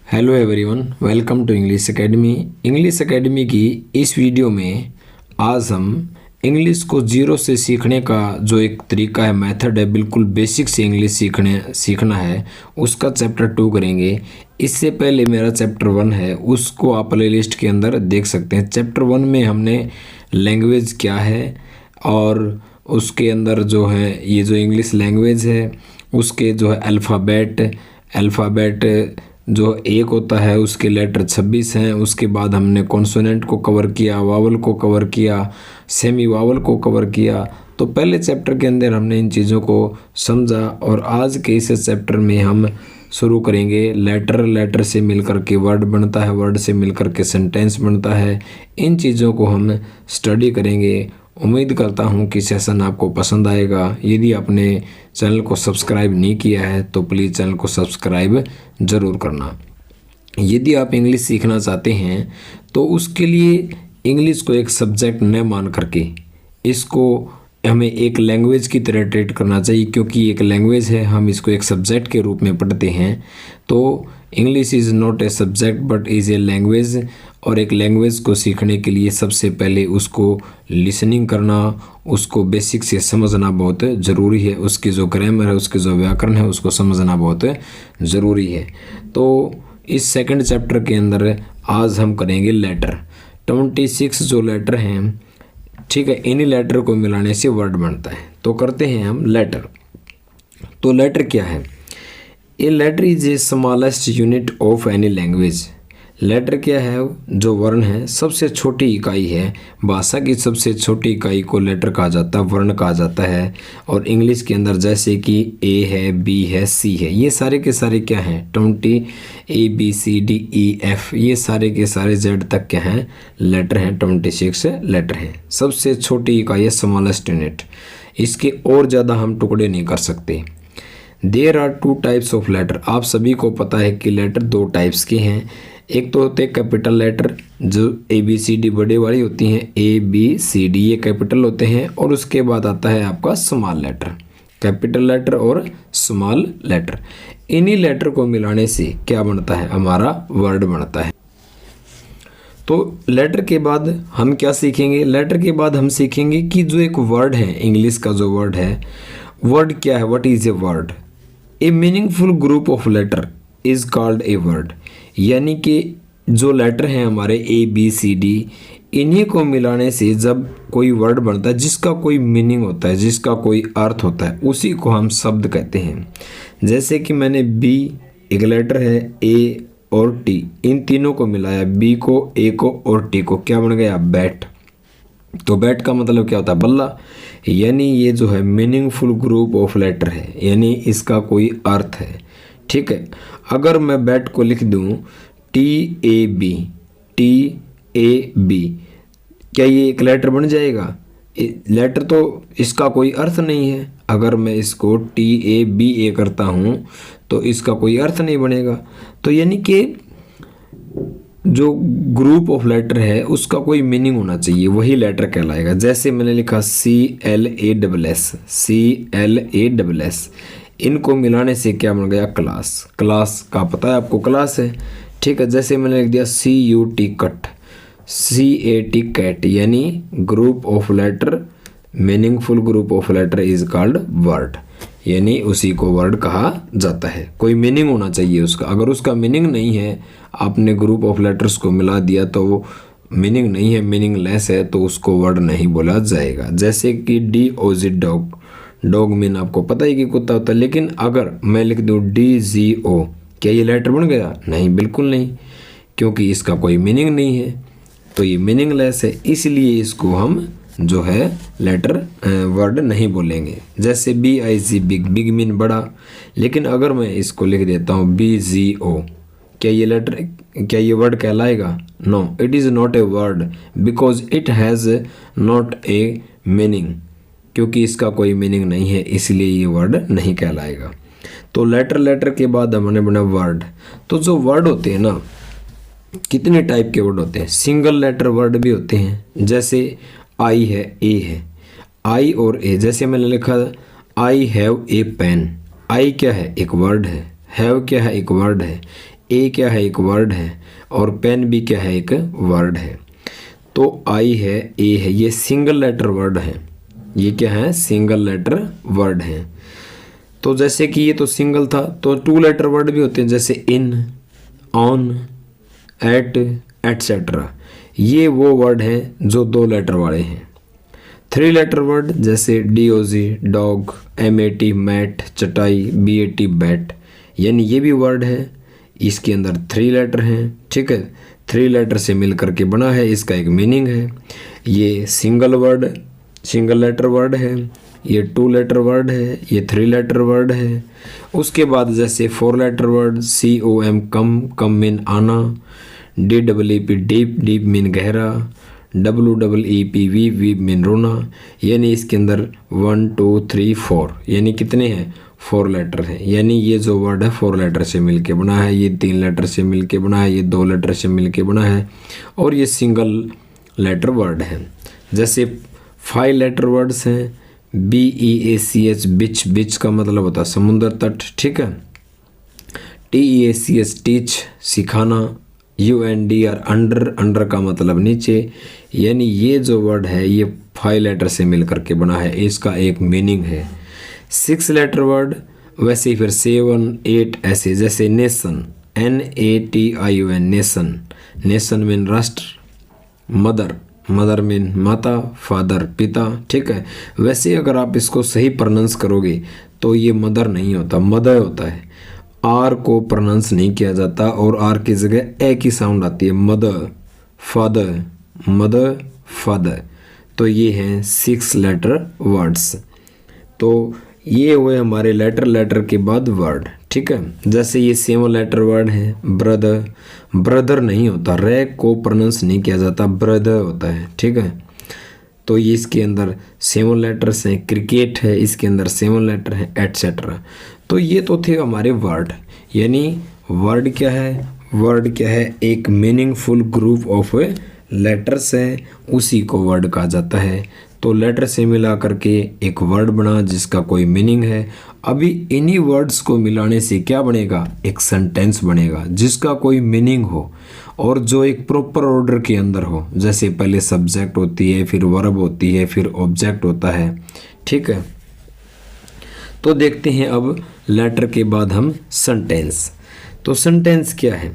Hello everyone, welcome to English academy. English academy की इस video में आज हम इंग्लिश को जीरो से सीखने का जो एक तरीका है, मेथड है, बिल्कुल बेसिक से इंग्लिश सीखना है, उसका चैप्टर 2 करेंगे। इससे पहले मेरा चैप्टर 1 है, उसको आप प्ले लिस्ट के अंदर देख सकते हैं। चैप्टर 1 में हमने लैंग्वेज क्या है और उसके अंदर जो है ये जो इंग्लिश लैंग्वेज है उसके जो है अल्फ़ाबेट जो एक होता है उसके लेटर 26 हैं। उसके बाद हमने कॉन्सोनेंट को कवर किया, वावल को कवर किया, सेमी वावल को कवर किया। तो पहले चैप्टर के अंदर हमने इन चीज़ों को समझा और आज के इस चैप्टर में हम शुरू करेंगे। लेटर से मिलकर के वर्ड बनता है, वर्ड से मिलकर के सेंटेंस बनता है। इन चीज़ों को हम स्टडी करेंगे। उम्मीद करता हूँ कि सेशन आपको पसंद आएगा। यदि आपने चैनल को सब्सक्राइब नहीं किया है तो प्लीज़ चैनल को सब्सक्राइब ज़रूर करना। यदि आप इंग्लिश सीखना चाहते हैं तो उसके लिए इंग्लिश को एक सब्जेक्ट न मान करके इसको हमें एक लैंग्वेज की तरह ट्रीट करना चाहिए, क्योंकि एक लैंग्वेज है, हम इसको एक सब्जेक्ट के रूप में पढ़ते हैं। तो English is not a subject but is a language. और एक लैंग्वेज को सीखने के लिए सबसे पहले उसको लिसनिंग करना, उसको बेसिक से समझना बहुत ज़रूरी है। उसकी जो ग्रामर है, उसके जो व्याकरण है, उसको समझना बहुत ज़रूरी है। तो इस सेकंड चैप्टर के अंदर आज हम करेंगे लेटर। 26 जो लेटर हैं, ठीक है, इन्हीं लेटर को मिलाने से वर्ड बनता है। तो करते हैं हम लेटर। तो लेटर क्या है? A letter is a smallest unit of any language. Letter क्या है? जो वर्ण है, सबसे छोटी इकाई है। भाषा की सबसे छोटी इकाई को लेटर कहा जाता है, वर्ण कहा जाता है। और इंग्लिश के अंदर जैसे कि ए है, बी है, सी है, ये सारे के सारे क्या हैं? 20 ABCDEF, ये सारे के सारे जेड तक क्या हैं? लेटर हैं। 26 लेटर हैं। सबसे छोटी इकाई है, स्मॉलेस्ट यूनिट। इसके और ज़्यादा हम टुकड़े नहीं कर सकते। There are 2 types of letter. आप सभी को पता है कि लेटर 2 टाइप्स के हैं। एक तो होते हैं कैपिटल लेटर, जो ABCD बड़े वाली होती हैं, ABCD ये कैपिटल होते हैं। और उसके बाद आता है आपका स्मॉल लेटर। कैपिटल लेटर और स्मॉल लेटर, इन्हीं लेटर को मिलाने से क्या बनता है? हमारा वर्ड बनता है। तो लेटर के बाद हम क्या सीखेंगे? लेटर के बाद हम सीखेंगे कि जो एक वर्ड है, इंग्लिश का जो वर्ड है, वर्ड क्या है? What is a word? A meaningful group of letter is called a word. यानी कि जो लेटर हैं हमारे ABCD, इन्हीं को मिलाने से जब कोई वर्ड बनता है जिसका कोई मीनिंग होता है, जिसका कोई अर्थ होता है, उसी को हम शब्द कहते हैं। जैसे कि मैंने B, एक लेटर है A और T, इन तीनों को मिलाया, B को, A को और T को, क्या बन गया? बैट। तो बैट का मतलब क्या होता है? बल्ला। यानी ये जो है मीनिंगफुल ग्रुप ऑफ लेटर है, यानी इसका कोई अर्थ है। ठीक है। अगर मैं बैट को लिख दूं TAB, क्या ये एक लेटर बन जाएगा? लेटर तो इसका कोई अर्थ नहीं है। अगर मैं इसको TABA करता हूं तो इसका कोई अर्थ नहीं बनेगा। तो यानी कि जो ग्रुप ऑफ लेटर है उसका कोई मीनिंग होना चाहिए, वही लेटर कहलाएगा। जैसे मैंने लिखा CLASS, इनको मिलाने से क्या बन गया? क्लास। क्लास का पता है आपको, क्लास है। ठीक है। जैसे मैंने लिख दिया CUT, कट, CAT, कैट, यानी group of letter, meaningful group of letter is called word, यानी उसी को वर्ड कहा जाता है। कोई मीनिंग होना चाहिए उसका। अगर उसका मीनिंग नहीं है, आपने ग्रुप ऑफ लेटर्स को मिला दिया तो वो मीनिंग नहीं है, मीनिंगलेस है, तो उसको वर्ड नहीं बोला जाएगा। जैसे कि DOG, डॉग। डॉग मीन आपको पता ही कि कुत्ता होता है, लेकिन अगर मैं लिख दूँ DGO, क्या ये लेटर बन गया? नहीं, बिल्कुल नहीं, क्योंकि इसका कोई मीनिंग नहीं है, तो ये मीनिंगलेस है। इसलिए इसको हम जो है लेटर वर्ड नहीं बोलेंगे। जैसे BIG, बिग मीन बड़ा, लेकिन अगर मैं इसको लिख देता हूँ BGO, क्या ये वर्ड कहलाएगा? No, it is not a word because it has not a meaning, क्योंकि इसका कोई मीनिंग नहीं है, इसलिए ये वर्ड नहीं कहलाएगा। तो लेटर के बाद हमने बना वर्ड। तो जो वर्ड होते हैं ना, कितने टाइप के वर्ड होते हैं? सिंगल लेटर वर्ड भी होते हैं, जैसे I है, A है, I और A। जैसे मैंने लिखा I have a pen, I क्या है? एक वर्ड है, हैव क्या है? एक वर्ड है। ए क्या है, एक वर्ड है, और पेन भी क्या है, एक वर्ड है। तो आई है, ए है, ये सिंगल लेटर वर्ड है। ये क्या है, सिंगल लेटर वर्ड है। तो जैसे कि ये तो सिंगल था, तो टू लेटर वर्ड भी होते हैं, जैसे इन, ऑन, एट, एटसेट्रा। ये वो वर्ड हैं जो 2 लेटर वाले हैं। 3 लेटर वर्ड जैसे डीओजी, डॉग, एमएटी, मैट, चटाई, बीएटी, बैट, यानी ये भी वर्ड है। इसके अंदर 3 लेटर हैं, ठीक है। 3 लेटर से मिल करके बना है, इसका एक मीनिंग है। ये single word, single letter word है, ये 2 लेटर वर्ड है, ये 3 लेटर वर्ड है। उसके बाद जैसे 4 लेटर वर्ड, COM कम, कम मीन आना, DEEP डीप, डीप मीन गहरा, WEEP वीप, वीप मीन रोना। यानी इसके अंदर 1 2 3 4 यानी कितने हैं, 4 लेटर हैं। यानी ये जो वर्ड है 4 लेटर से मिलके बना है, ये 3 लेटर से मिलके बना है, ये 2 लेटर से मिलके बना है, और ये सिंगल लेटर वर्ड है। जैसे 5 लेटर वर्ड्स हैं, BEACH बिच, बिच का मतलब होता है समुद्र तट, ठीक है। TEACH टीच, सिखाना, UNDR अंडर, अंडर का मतलब नीचे। यानी ये जो वर्ड है ये 5 लेटर से मिल करके बना है, इसका एक मीनिंग है। 6 लेटर वर्ड वैसे ही फिर 7 8 ऐसे, जैसे nation, NATION nation, nation mean राष्ट्र, मदर, मदर मीन माता, फादर पिता, ठीक है। वैसे अगर आप इसको सही प्रोनाउंस करोगे तो ये मदर नहीं होता, मदर होता है। आर को प्रोनाउंस नहीं किया जाता और आर की जगह ए की साउंड आती है, मदर, फादर, मदर, फादर। तो ये हैं 6 लेटर वर्ड्स। तो ये हुए हमारे लेटर, लेटर के बाद वर्ड, ठीक है। जैसे ये 7 लेटर वर्ड है, ब्रदर, ब्रदर नहीं होता, रे को प्रोनाउंस नहीं किया जाता, ब्रदर होता है, ठीक है। तो ये इसके अंदर 7 लेटर्स हैं। क्रिकेट है, इसके अंदर 7 लेटर हैं, एटसेट्रा। तो ये तो थे हमारे वर्ड। यानी वर्ड क्या है, वर्ड क्या है, एक मीनिंगफुल ग्रुप ऑफ लेटर्स है, उसी को वर्ड कहा जाता है। तो लेटर से मिला करके एक वर्ड बना जिसका कोई मीनिंग है। अभी इन्हीं वर्ड्स को मिलाने से क्या बनेगा, एक सेंटेंस बनेगा जिसका कोई मीनिंग हो और जो एक प्रॉपर ऑर्डर के अंदर हो। जैसे पहले सब्जेक्ट होती है, फिर वर्ब होती है, फिर ऑब्जेक्ट होता है, ठीक है। तो देखते हैं अब लेटर के बाद हम सेंटेंस। तो सेंटेंस क्या है,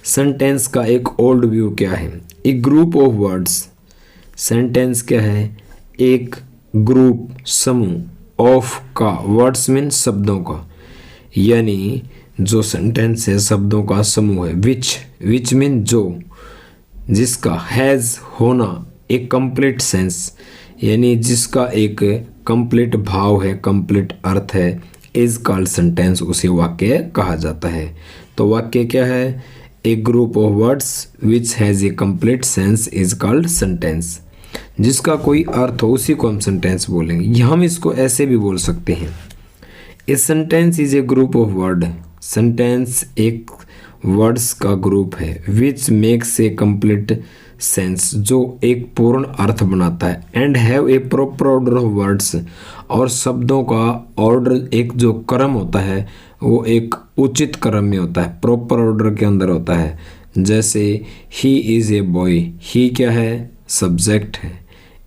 सेंटेंस का एक ओल्ड व्यू क्या है, एक ग्रुप ऑफ वर्ड्स। सेंटेंस क्या है, एक ग्रुप, समूह, ऑफ का, वर्ड्स मीन शब्दों का, यानी जो सेंटेंस है शब्दों का समूह है। विच मीन जो, जिसका, हैज़ होना, एक कंप्लीट सेंस, यानी जिसका एक कंप्लीट भाव है, कंप्लीट अर्थ है, इज कॉल्ड सेंटेंस, उसे वाक्य कहा जाता है। तो वाक्य क्या है, a group of words which has a complete sense is called sentence. जिसका कोई अर्थ हो उसी को हम सेंटेंस बोलेंगे। हम इसको ऐसे भी बोल सकते हैं, a sentence is a group of word. Sentence एक वर्ड्स का ग्रुप है, which makes a complete sense, जो एक पूर्ण अर्थ बनाता है, and have a proper order of words, और शब्दों का ऑर्डर, एक जो क्रम होता है वो एक उचित क्रम में होता है, प्रॉपर ऑर्डर के अंदर होता है। जैसे ही इज़ ए बॉय, ही क्या है, सब्जेक्ट है,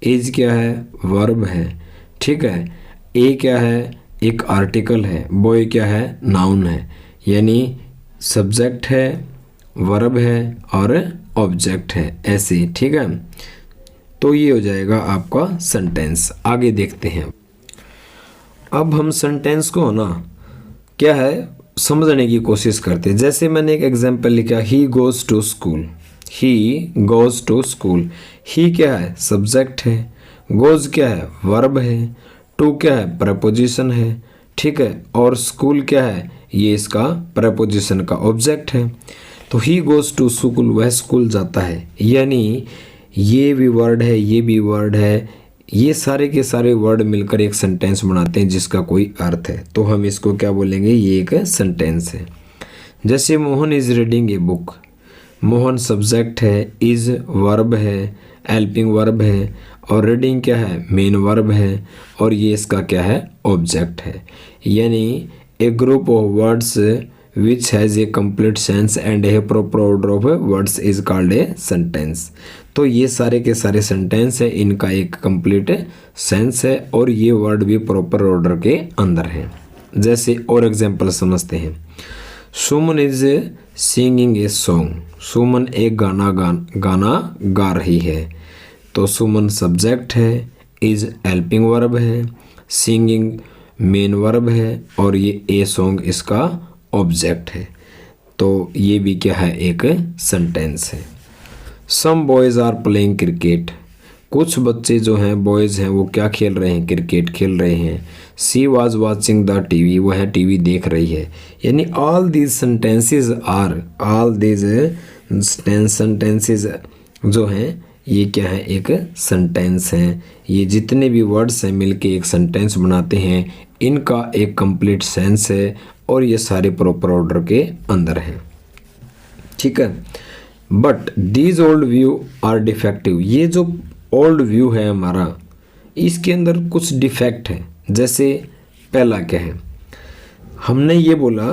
इज क्या है, वर्ब है, ठीक है। ए क्या है, एक आर्टिकल है, बॉय क्या है, नाउन है। यानी सब्जेक्ट है, वर्ब है और ऑब्जेक्ट है, ऐसे, ठीक है। तो ये हो जाएगा आपका सेंटेंस। आगे देखते हैं। अब हम सेंटेंस को ना क्या है समझने की कोशिश करते हैं। जैसे मैंने एक एग्जांपल लिखा, he goes to school, he goes to school. He क्या है, सब्जेक्ट है, गोज़ क्या है, वर्ब है, टू क्या है, प्रपोजिशन है, ठीक है, और स्कूल क्या है, ये इसका प्रपोजिशन का ऑब्जेक्ट है। तो ही गोज़ टू स्कूल, वह स्कूल जाता है। यानी ये भी वर्ड है, ये भी वर्ड है, ये सारे के सारे वर्ड मिलकर एक सेंटेंस बनाते हैं जिसका कोई अर्थ है। तो हम इसको क्या बोलेंगे, ये एक सेंटेंस है। जैसे Mohan is reading a book, Mohan subject है, इज़ वर्ब है, हेल्पिंग वर्ब है, और रीडिंग क्या है, मेन वर्ब है, और ये इसका क्या है, ऑब्जेक्ट है। यानी a group of words which has a complete sense and a proper order of words is called a sentence. तो ये सारे के सारे सेंटेंस है, इनका एक कंप्लीट सेंस है और ये वर्ड भी प्रॉपर ऑर्डर के अंदर है। जैसे और एग्जांपल समझते हैं। सुमन इज सिंगिंग ए सॉन्ग, सुमन एक गाना गा रही है। तो सुमन सब्जेक्ट है, इज हेल्पिंग वर्ब है, सिंगिंग मेन वर्ब है और ये ए सॉन्ग इसका ऑब्जेक्ट है। तो ये भी क्या है, एक सेंटेंस है। सम बॉयज़ आर प्लेइंग क्रिकेट, कुछ बच्चे जो हैं बॉयज़ हैं वो क्या खेल रहे हैं, क्रिकेट खेल रहे हैं। सी वॉज वॉचिंग द टीवी, वह टीवी देख रही है। यानी ऑल दीज सेंटेंसेस जो हैं ये क्या है, एक सेंटेंस हैं। ये जितने भी वर्ड्स हैं मिलके एक सेंटेंस बनाते हैं, इनका एक कंप्लीट सेंस है और ये सारे प्रॉपर ऑर्डर के अंदर हैं। ठीक है। But these old view are defective, ये जो ओल्ड व्यू है हमारा, इसके अंदर कुछ डिफेक्ट है। जैसे पहला क्या है, हमने ये बोला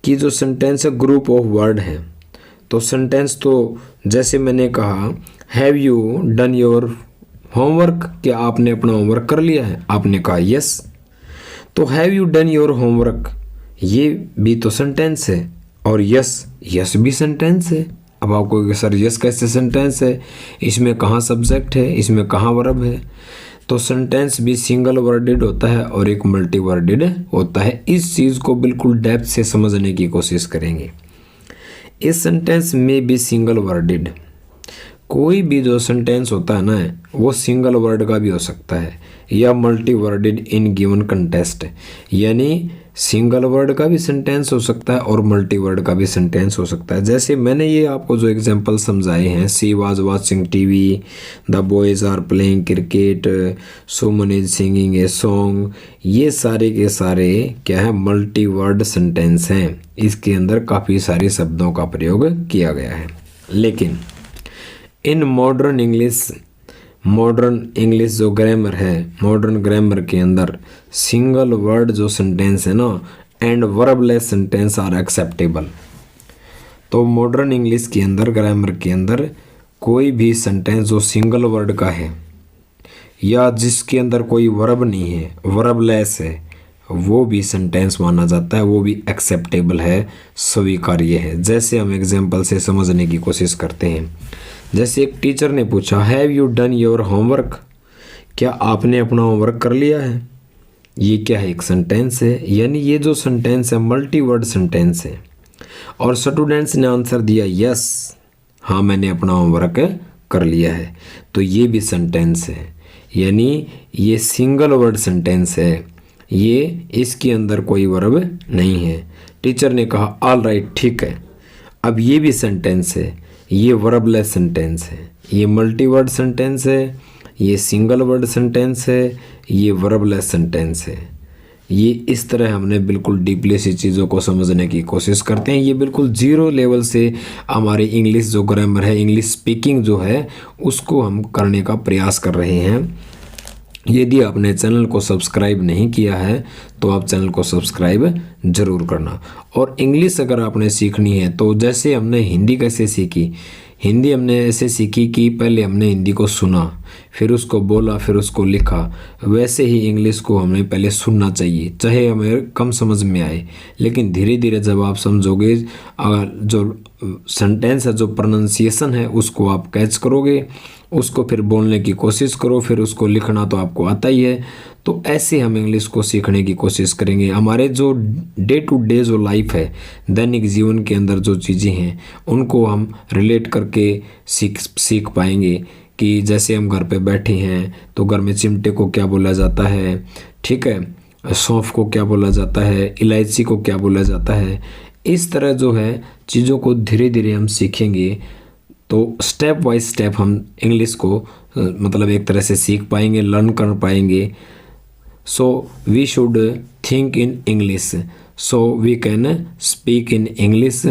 कि जो सेंटेंस है ग्रुप ऑफ वर्ड है। तो सेंटेंस तो जैसे मैंने कहा, have you done your homework, क्या आपने अपना होमवर्क कर लिया है? आपने कहा यस। तो have you done your homework, ये भी तो सेंटेंस है और यस भी सेंटेंस है। अब आपको सर यस कैसे सेंटेंस है, इसमें कहाँ सब्जेक्ट है, इसमें कहाँ वर्ब है? तो सेंटेंस भी सिंगल वर्डेड होता है और एक मल्टी वर्डेड होता है। इस चीज़ को बिल्कुल डेप्थ से समझने की कोशिश करेंगे। इस सेंटेंस में भी सिंगल वर्डेड, कोई भी जो सेंटेंस होता है ना वो सिंगल वर्ड का भी हो सकता है या multi worded in given contest, यानी सिंगल वर्ड का भी सेंटेंस हो सकता है और मल्टी वर्ड का भी सेंटेंस हो सकता है। जैसे मैंने ये आपको जो एग्जांपल समझाए हैं, she was watching TV, the boys are playing cricket, Suman is singing a song, ये सारे के सारे क्या है, मल्टी वर्ड सेंटेंस हैं। इसके अंदर काफ़ी सारे शब्दों का प्रयोग किया गया है। लेकिन इन मॉडर्न इंग्लिश जो ग्रामर है, मॉडर्न ग्रामर के अंदर सिंगल वर्ड जो सेंटेंस है ना एंड वर्बलेस सेंटेंस आर एक्सेप्टेबल। तो मॉडर्न इंग्लिश के अंदर, ग्रामर के अंदर कोई भी सेंटेंस जो सिंगल वर्ड का है या जिसके अंदर कोई वर्ब नहीं है, वर्बलेस है, वो भी सेंटेंस माना जाता है, वो भी एक्सेप्टेबल है, स्वीकार्य है। जैसे हम एग्जाम्पल से समझने की कोशिश करते हैं। जैसे एक टीचर ने पूछा, have you done your homework, क्या आपने अपना होमवर्क कर लिया है? ये क्या है, एक सेंटेंस है। यानी ये जो सेंटेंस है मल्टी वर्ड सेंटेंस है। और स्टूडेंट्स ने आंसर दिया यस, हाँ मैंने अपना होमवर्क कर लिया है। तो ये भी सेंटेंस है, यानी ये सिंगल वर्ड सेंटेंस है, ये इसके अंदर कोई वर्ब नहीं है। टीचर ने कहा ऑल राइट, ठीक है। अब ये भी सेंटेंस है, ये वर्बलेस सेंटेंस है, ये मल्टी वर्ड सेंटेंस है, ये सिंगल वर्ड सेंटेंस है, ये वर्बलेस सेंटेंस है। ये इस तरह हमने बिल्कुल डीपली सी चीज़ों को समझने की कोशिश करते हैं। ये बिल्कुल जीरो लेवल से हमारी इंग्लिश जो ग्रामर है, इंग्लिश स्पीकिंग जो है, उसको हम करने का प्रयास कर रहे हैं। यदि आपने चैनल को सब्सक्राइब नहीं किया है तो आप चैनल को सब्सक्राइब ज़रूर करना। और इंग्लिश अगर आपने सीखनी है तो जैसे हमने हिंदी कैसे सीखी, हिंदी हमने ऐसे सीखी कि पहले हमने हिंदी को सुना, फिर उसको बोला, फिर उसको लिखा। वैसे ही इंग्लिश को हमें पहले सुनना चाहिए, चाहे हमें कम समझ में आए, लेकिन धीरे धीरे जब आप समझोगे, जो सेंटेंस है, जो प्रोनाउंसिएशन है, उसको आप कैच करोगे, उसको फिर बोलने की कोशिश करो, फिर उसको लिखना तो आपको आता ही है। तो ऐसे हम इंग्लिश को सीखने की कोशिश करेंगे। हमारे जो डे टू डे जो लाइफ है, दैनिक जीवन के अंदर जो चीज़ें हैं, उनको हम रिलेट करके सीख पाएंगे। कि जैसे हम घर पे बैठे हैं तो घर में चिमटे को क्या बोला जाता है, ठीक है, सौंफ को क्या बोला जाता है, इलायची को क्या बोला जाता है। इस तरह जो है चीज़ों को धीरे धीरे हम सीखेंगे तो स्टेप बाय स्टेप हम इंग्लिश को मतलब एक तरह से सीख पाएंगे, लर्न कर पाएंगे। So we should think in English, so we can speak in English.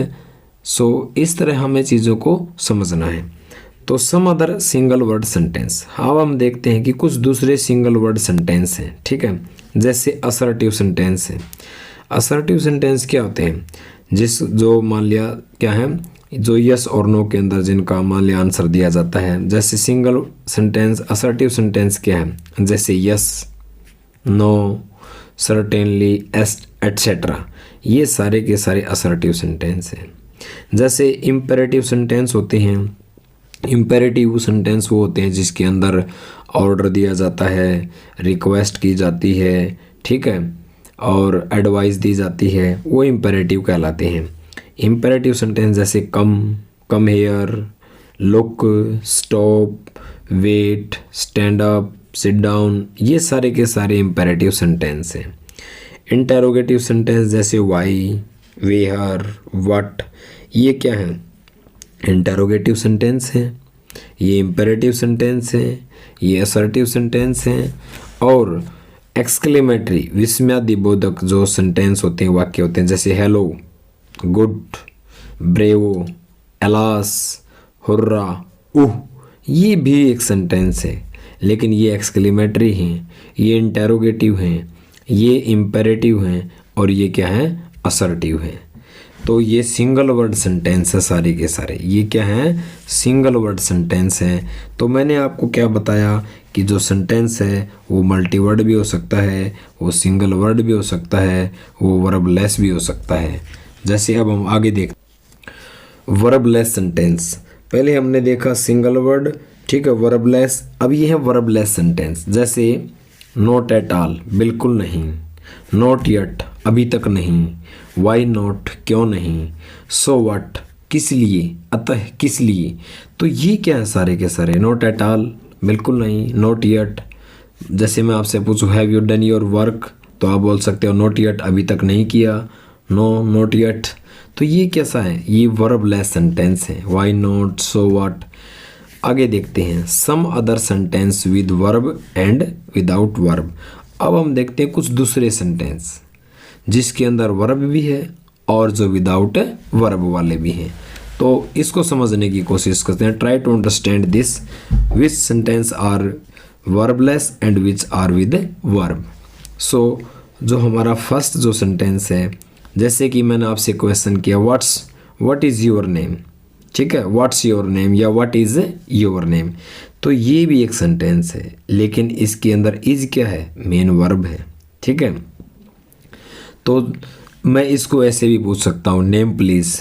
So इस तरह हमें चीज़ों को समझना है। तो some other single word sentence, अब हम देखते हैं कि कुछ दूसरे सिंगल वर्ड सेंटेंस हैं, ठीक है। जैसे असर्टिव सेंटेंस है। असर्टिव सेंटेंस क्या होते हैं? जिस जो मान लिया क्या है, जो यस और नो के अंदर जिनका मान लिया आंसर दिया जाता है। जैसे सिंगल सेंटेंस असर्टिव सेंटेंस क्या है, जैसे यस, नो, सर्टेनली, एटसेट्रा, ये सारे के सारे असर्टिव सेंटेंस हैं। जैसे इम्पेरेटिव सेंटेंस होते हैं, इम्पेरेटिव सेंटेंस वो होते हैं जिसके अंदर ऑर्डर दिया जाता है, रिक्वेस्ट की जाती है, ठीक है, और एडवाइस दी जाती है, वो इम्पेरेटिव कहलाते हैं। इम्पेरेटिव सेंटेंस जैसे come, come here, look, stop, wait, stand up, sit down, ये सारे के सारे इम्पेरेटिव सेंटेंस हैं। इंटेरोगेटिव सेंटेंस जैसे वाई, वेयर, व्हाट, ये क्या है, इंटेरोगेटिव सेंटेंस है, ये इम्पेरेटिव सेंटेंस है, ये असर्टिव सेंटेंस हैं। और एक्सक्लेमेटरी विस्मयादिबोधक जो सेंटेंस होते हैं, वाक्य होते हैं, जैसे hello, good, bravo, alas, hurrah, uh, ये भी एक सेंटेंस है, लेकिन ये एक्सक्लेमेटरी हैं, ये इंटेरोगेटिव हैं, ये इम्पेरेटिव हैं, और ये क्या है, असर्टिव हैं। तो ये सिंगल वर्ड सेंटेंस है सारे के सारे, ये क्या है, सिंगल वर्ड सेंटेंस है। तो मैंने आपको क्या बताया कि जो सेंटेंस है वो मल्टी वर्ड भी हो सकता है, वो सिंगल वर्ड भी हो सकता है, वो वर्बलेस भी हो सकता है। जैसे अब हम आगे देखते वर्बलेस सेंटेंस। पहले हमने देखा सिंगल वर्ड, ठीक है, वर्बलेस। अब ये है वर्बलेस सेंटेंस, जैसे नॉट एट ऑल, बिल्कुल नहीं, नॉट येट, अभी तक नहीं, वाई नॉट, क्यों नहीं, सो व्हाट, किस लिए, अतः किस लिए। तो ये क्या है सारे के सारे, नॉट एट ऑल, बिल्कुल नहीं, नॉट येट। जैसे मैं आपसे पूछूं have you done your work, तो आप बोल सकते हो नॉट येट, अभी तक नहीं किया, नो, नॉट येट। तो ये कैसा है, ये वर्बलेस सेंटेंस है, वाई नॉट, सो व्हाट। आगे देखते हैं some other sentence with verb and without verb. अब हम देखते हैं कुछ दूसरे सेंटेंस जिसके अंदर वर्ब भी है और जो विदाउट वर्ब वाले भी हैं। तो इसको समझने की कोशिश करते हैं। Try to understand this, which sentence are verbless and which are with verb. So जो हमारा फर्स्ट जो सेंटेंस है, जैसे कि मैंने आपसे क्वेश्चन किया व्हाट इज़ योर नेम, ठीक है, व्हाट्स योर नेम या व्हाट इज़ योर नेम। तो ये भी एक सेंटेंस है, लेकिन इसके अंदर इज क्या है, मेन वर्ब है, ठीक है। तो मैं इसको ऐसे भी पूछ सकता हूँ, नेम प्लीज़।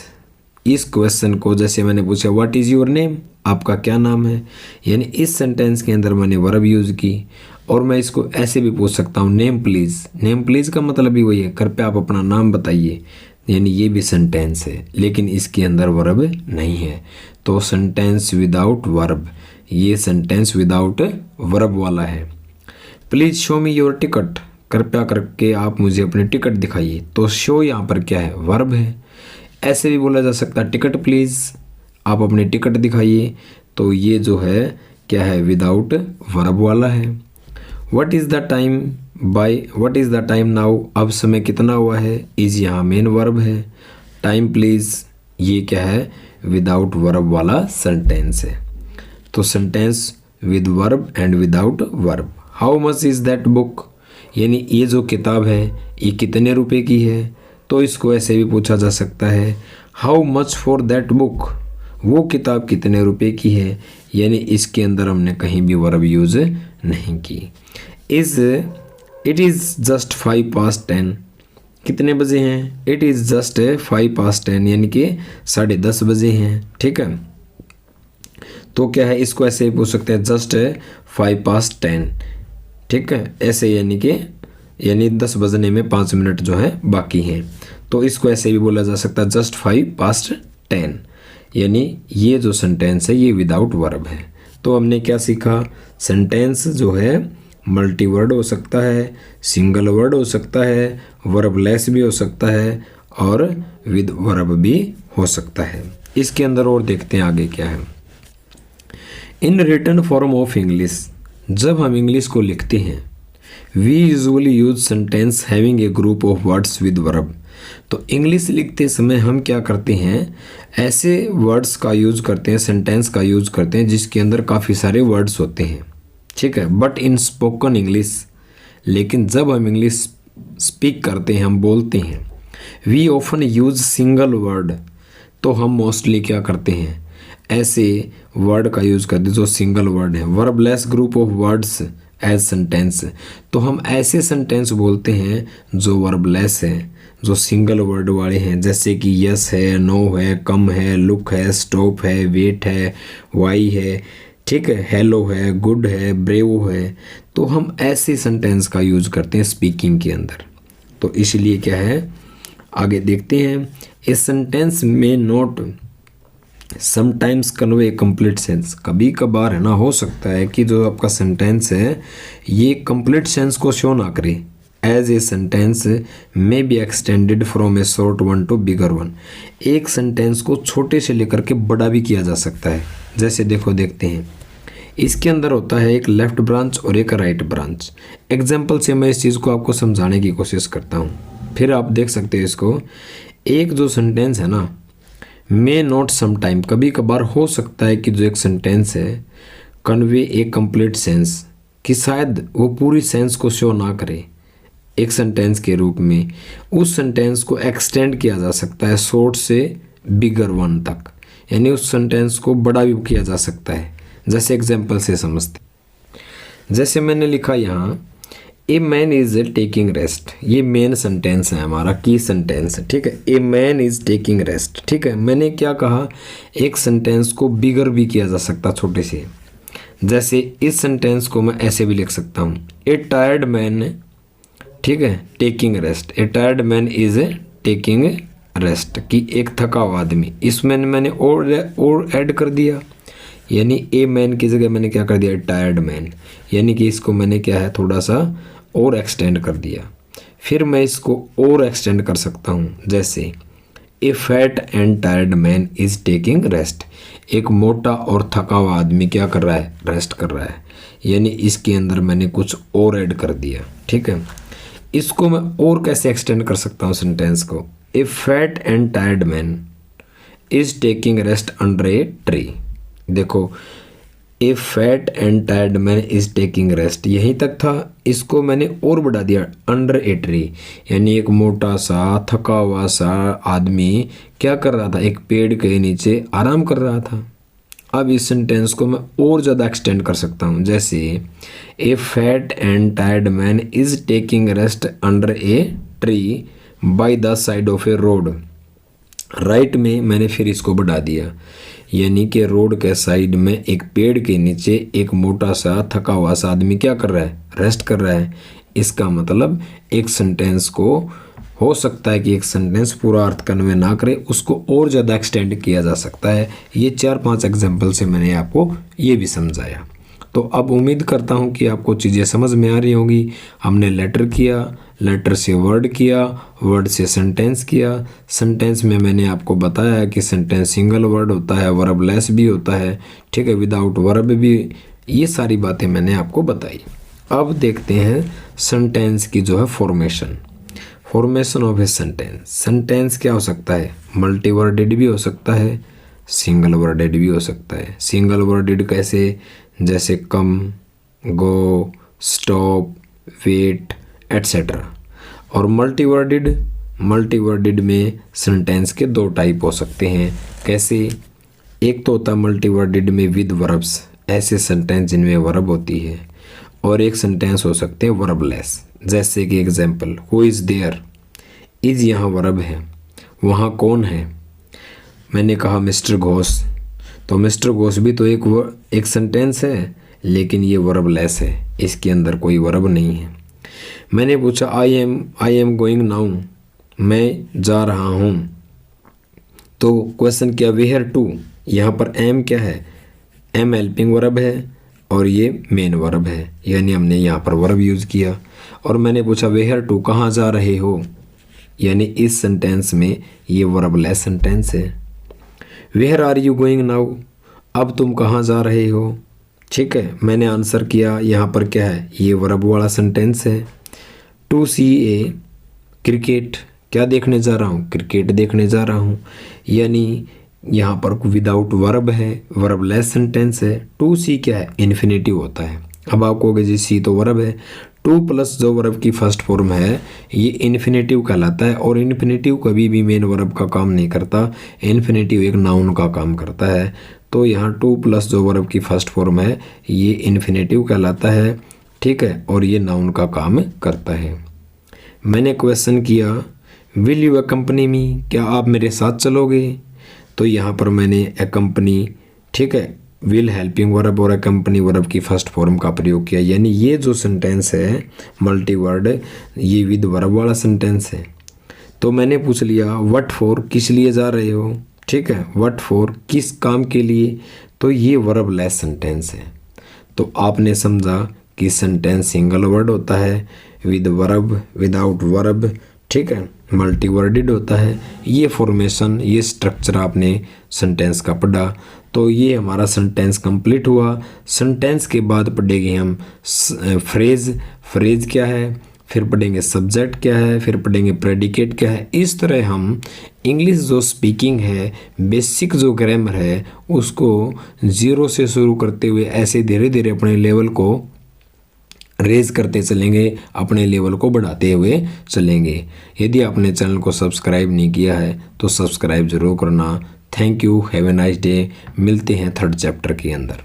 इस क्वेश्चन को जैसे मैंने पूछा व्हाट इज़ योर नेम, आपका क्या नाम है, यानी इस सेंटेंस के अंदर मैंने वर्ब यूज़ की। और मैं इसको ऐसे भी पूछ सकता हूँ नेम प्लीज़। नेम प्लीज़ का मतलब भी वही है, कृपया आप अपना नाम बताइए, यानी ये भी सेंटेंस है, लेकिन इसके अंदर वर्ब नहीं है। तो सेंटेंस विदाउट वर्ब, ये सेंटेंस विदाउट वर्ब वाला है। Please show me your ticket, कृपया करके आप मुझे अपनी टिकट दिखाइए। तो शो यहाँ पर क्या है, वर्ब है। ऐसे भी बोला जा सकता है टिकट प्लीज़, आप अपनी टिकट दिखाइए। तो ये जो है क्या है, विदाउट वर्ब वाला है। What is the time by, what is the time now, अब समय कितना हुआ है, इज यहाँ मेन वर्ब है। टाइम प्लीज़, ये क्या है, विदाउट वर्ब वाला सेंटेंस है। तो sentence with verb and without verb. How much is that book, यानी ये जो किताब है ये कितने रुपए की है। तो इसको ऐसे भी पूछा जा सकता है how much for that book, वो किताब कितने रुपए की है, यानी इसके अंदर हमने कहीं भी वर्ब यूज़ नहीं की। इट इज़ जस्ट 5:10, कितने बजे हैं, इट इज़ जस्ट 5:10, यानी कि 10:30 बजे हैं, ठीक है। तो क्या है, इसको ऐसे ही पूछ सकते हैं जस्ट 5:10, ठीक है, ऐसे यानी 10 बजने में 5 मिनट जो है बाकी हैं। तो इसको ऐसे भी बोला जा सकता है जस्ट 5:10, यानी ये जो सेंटेंस है ये विदाउट वर्ब है। तो हमने क्या सीखा, सेंटेंस जो है मल्टी वर्ड हो सकता है, सिंगल वर्ड हो सकता है, वर्बलेस भी हो सकता है, और विद वर्ब भी हो सकता है। इसके अंदर और देखते हैं आगे क्या है। In written form of English, जब हम इंग्लिश को लिखते हैं, we usually use sentence having a group of words with verb. तो इंग्लिश लिखते समय हम क्या करते हैं, ऐसे वर्ड्स का यूज करते हैं, सेंटेंस का यूज करते हैं जिसके अंदर काफ़ी सारे वर्ड्स होते हैं, ठीक है। बट इन स्पोकन इंग्लिश, लेकिन जब हम इंग्लिश स्पीक करते हैं, हम बोलते हैं, we often use single word, तो हम मोस्टली क्या करते हैं, ऐसे वर्ड का यूज़ करते हैं जो सिंगल वर्ड है। Verbless group of words as sentence, तो हम ऐसे सेंटेंस बोलते हैं जो वर्बलेस है, जो सिंगल वर्ड वाले हैं, जैसे कि यस है, नो है, कम है, लुक है, स्टॉप है, वेट है, वाई है, ठीक है, हेलो है, गुड है, ब्रेव है। तो हम ऐसे सेंटेंस का यूज करते हैं स्पीकिंग के अंदर। तो इसलिए क्या है, आगे देखते हैं, ए सेंटेंस में note sometimes convey complete sense, कभी कभार है ना, हो सकता है कि जो आपका सेंटेंस है ये कंप्लीट सेंस को शो ना करे। As a sentence may be extended from a short one to bigger one, एक सेंटेंस को छोटे से लेकर के बड़ा भी किया जा सकता है। जैसे देखो, देखते हैं, इसके अंदर होता है एक लेफ्ट ब्रांच और एक राइट ब्रांच। एग्जाम्पल से मैं इस चीज़ को आपको समझाने की कोशिश करता हूँ, फिर आप देख सकते हैं इसको। एक जो सेंटेंस है ना, मे नॉट समटाइम, कभी कभार हो सकता है कि जो एक सेंटेंस है कन्वे ए कंप्लीट सेंस, कि शायद वो पूरी सेंस को शो ना करे एक सेंटेंस के रूप में, उस सेंटेंस को एक्सटेंड किया जा सकता है शॉर्ट से बिगर वन तक, यानी उस सेंटेंस को बड़ा भी किया जा सकता है। जैसे एग्जाम्पल से समझते, जैसे मैंने लिखा यहाँ, a man is taking rest, ये मेन सेंटेंस है हमारा, की सेंटेंस है, ठीक है। A man is taking rest, ठीक है। मैंने क्या कहा, एक सेंटेंस को बिगर भी किया जा सकता छोटे से, जैसे इस सेंटेंस को मैं ऐसे भी लिख सकता हूँ, ए टायर्ड मैन, ठीक है, taking rest, A tired man is taking rest, कि एक थका हुआ आदमी। इसमें मैंने और ऐड कर दिया, यानी ए मैन की जगह मैंने क्या कर दिया, टायर्ड मैन, यानी कि इसको मैंने क्या है थोड़ा सा और एक्सटेंड कर दिया। फिर मैं इसको और एक्सटेंड कर सकता हूँ, जैसे a fat and tired man is taking rest, एक मोटा और थका हुआ आदमी क्या कर रहा है, रेस्ट कर रहा है, यानी इसके अंदर मैंने कुछ और ऐड कर दिया, ठीक है। इसको मैं और कैसे एक्सटेंड कर सकता हूँ सेंटेंस को, a fat and tired man is taking rest under a tree. देखो, a fat and tired man is taking rest, यहीं तक था, इसको मैंने और बढ़ा दिया, अंडर ए ट्री, यानी एक मोटा सा थका हुआ सा आदमी क्या कर रहा था, एक पेड़ के नीचे आराम कर रहा था। अब इस सेंटेंस को मैं और ज़्यादा एक्सटेंड कर सकता हूँ, जैसे a fat and tired man is taking rest under a tree by the side of a road. Right में मैंने फिर इसको बढ़ा दिया, यानी कि रोड के साइड में एक पेड़ के नीचे एक मोटा सा थका हुआ सा आदमी क्या कर रहा है, रेस्ट कर रहा है। इसका मतलब एक सेंटेंस को हो सकता है कि एक सेंटेंस पूरा अर्थ कन्वे ना करे, उसको और ज़्यादा एक्सटेंड किया जा सकता है। ये 4-5 एग्जाम्पल से मैंने आपको ये भी समझाया। तो अब उम्मीद करता हूँ कि आपको चीज़ें समझ में आ रही होंगी। हमने लेटर किया, लेटर से वर्ड किया, वर्ड से सेंटेंस किया। सेंटेंस में मैंने आपको बताया कि सेंटेंस सिंगल वर्ड होता है, वर्बलेस भी होता है, ठीक है, विदाउट वर्ब भी। ये सारी बातें मैंने आपको बताई। अब देखते हैं सेंटेंस की जो है formation, formation of a sentence. Sentence क्या हो सकता है, मल्टी वर्डेड भी हो सकता है, सिंगल वर्डेड भी हो सकता है। सिंगल वर्डेड कैसे, जैसे कम, गो, स्टॉप, वेट, एट्सेट्रा। और मल्टी वर्डेड में सेंटेंस के 2 टाइप हो सकते हैं। कैसे, एक तो होता है मल्टी वर्डेड में विद वर्ब्स, ऐसे सेंटेंस जिनमें वर्ब होती है, और एक सेंटेंस हो सकते हैं वर्बलेस। जैसे कि example, who is there, is यहाँ वर्ब है, वहाँ कौन है, मैंने कहा मिस्टर घोष, तो मिस्टर घोष भी तो एक सेंटेंस है, लेकिन ये वर्बलेस है, इसके अंदर कोई वर्ब नहीं है। मैंने पूछा आई एम गोइंग नाउ, मैं जा रहा हूँ, तो क्वेश्चन क्या, वेयर टू, यहाँ पर एम क्या है, एम हेल्पिंग वर्ब है और ये मेन वर्ब है, यानी हमने यहाँ पर वर्ब यूज़ किया। और मैंने पूछा वेयर टू, कहाँ जा रहे हो, यानी इस सेंटेंस में ये वर्बलेस सेंटेंस है। Where are you going now, अब तुम कहाँ जा रहे हो, ठीक है, मैंने आंसर किया, यहाँ पर क्या है, ये वर्ब वाला सेंटेंस है। टू सी ए क्रिकेट, क्या देखने जा रहा हूँ, क्रिकेट देखने जा रहा हूँ, यानी यहाँ पर विदाउट वर्ब है, वर्बलेस सेंटेंस है। टू सी क्या है, इन्फिनेटिव होता है। अब आप कहोगे जी सी तो वर्ब है, टू प्लस जो वर्ब की फर्स्ट फॉर्म है ये इन्फिनेटिव कहलाता है, और इन्फिनेटिव कभी भी मेन वर्ब का काम नहीं करता, इन्फिनेटिव एक नाउन का काम करता है। तो यहाँ टू प्लस जो वर्ब की फर्स्ट फॉर्म है ये इन्फिनेटिव कहलाता है, ठीक है, और ये नाउन का काम करता है। मैंने क्वेश्चन किया विल यू अकम्पनी मी, क्या आप मेरे साथ चलोगे? तो यहाँ पर मैंने अकम्पनी, ठीक है, विल हेल्पिंग वर्ब और अकम्पनी वर्ब की फर्स्ट फॉर्म का प्रयोग किया, यानी ये जो सेंटेंस है मल्टी वर्ड ये विद वर्ब वाला सेंटेंस है। तो मैंने पूछ लिया व्हाट फॉर, किस लिए जा रहे हो, ठीक है, व्हाट फॉर किस काम के लिए, तो ये वर्ब लेस सेंटेंस है। तो आपने समझा कि सेंटेंस सिंगल वर्ड होता है, विद वर्ब, विदाउट वर्ब, ठीक है, मल्टी वर्डेड होता है। ये फॉर्मेशन, ये स्ट्रक्चर आपने सेंटेंस का पढ़ा। तो ये हमारा सेंटेंस कंप्लीट हुआ। सेंटेंस के बाद पढ़ेंगे हम फ्रेज, फ्रेज क्या है, फिर पढ़ेंगे सब्जेक्ट क्या है, फिर पढ़ेंगे प्रेडिकेट क्या है। इस तरह हम इंग्लिश जो स्पीकिंग है, बेसिक जो ग्रामर है, उसको जीरो से शुरू करते हुए ऐसे धीरे धीरे अपने लेवल को रेज करते चलेंगे, अपने लेवल को बढ़ाते हुए चलेंगे। यदि आपने चैनल को सब्सक्राइब नहीं किया है तो सब्सक्राइब जरूर करना। Thank you, have a nice day. मिलते हैं थर्ड चैप्टर के अंदर।